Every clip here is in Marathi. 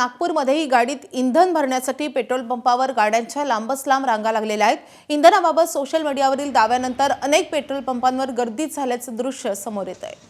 नागपूरमध्येही गाडीत इंधन भरण्यासाठी पेट्रोल पंपावर गाड्यांच्या लांबच लांब रांगा लागलेल्या आहेत। इंधनाबाबत सोशल मीडियावरील दाव्यानंतर अनेक पेट्रोल पंपांवर गर्दी झाल्याचं दृश्य समोर येत आहे।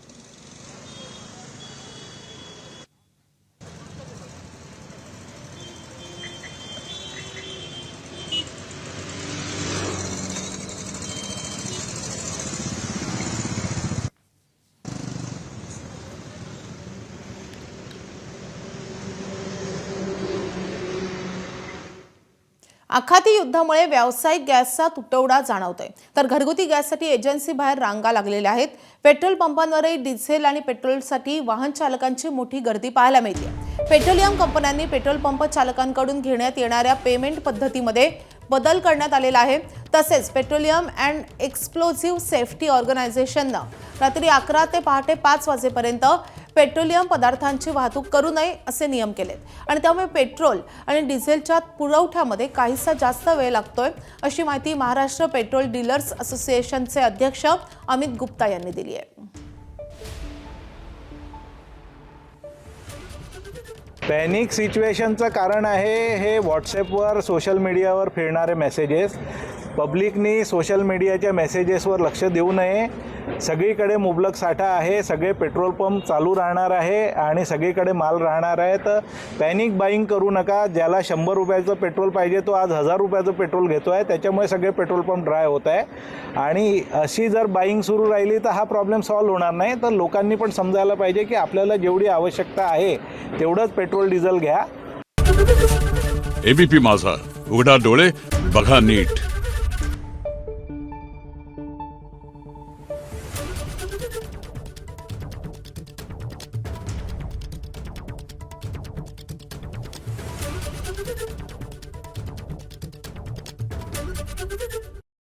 आखाती युद्धामुळे व्यावसायिक गॅसचा तुटवडा जाणवतोय, तर घरगुती गॅससाठी एजन्सी बाहेर रांगा लागलेल्या आहेत। पेट्रोल पंपांवरही डिझेल आणि पेट्रोलसाठी वाहन चालकांची मोठी गर्दी पाहायला मिळते। पेट्रोलियम कंपन्यांनी पेट्रोल पंप चालकांकडून घेण्यात येणाऱ्या पेमेंट पद्धतीमध्ये बदल करण्यात आलेला आहे। तसेच पेट्रोलियम अँड एक्सप्लोझिव्ह सेफ्टी ऑर्गनायझेशननं रात्री 11 ते पहाटे 5 वाजेपर्यंत पेट्रोलियम पदार्थांची वाहतूक करू नये असे नियम केलेत आणि त्यामुळे पेट्रोल आणि डिझेलच्या पुरवठ्यामध्ये काहीसा जास्त वेळ लागतोय, अशी माहिती महाराष्ट्र पेट्रोल डीलर्स असोसिएशनचे अध्यक्ष अमित गुप्ता यांनी दिली आहे। पॅनिक सिच्युएशनचं कारण आहे हे व्हॉट्सॲपवर सोशल मीडियावर फिरणारे मेसेजेस। पब्लिकनी सोशल मीडियाच्या मेसेजेसवर लक्ष देऊ नये। सगळीकडे मुबलक साठा आहे, सगळे पेट्रोल पंप चालू राहणार आहे आणि सगळीकडे माल राहणार आहे, तर पॅनिक बाईंग करू नका। ज्याला 100 रुपयाचं पेट्रोल पाहिजे तो आज 1000 रुपयाचं पेट्रोल घेतो आहे, त्याच्यामुळे सगळे पेट्रोल पंप ड्राय होत आहे आणि अशी जर बाईंग सुरू राहिली तर हा प्रॉब्लेम सॉल्व्ह होणार नाही। तर लोकांनी पण समजायला पाहिजे की आपल्याला जेवढी आवश्यकता आहे तेवढंच पेट्रोल डिझेल घ्या। एबीपी माझा, उघडा डोळे बघा नीट। Thank you.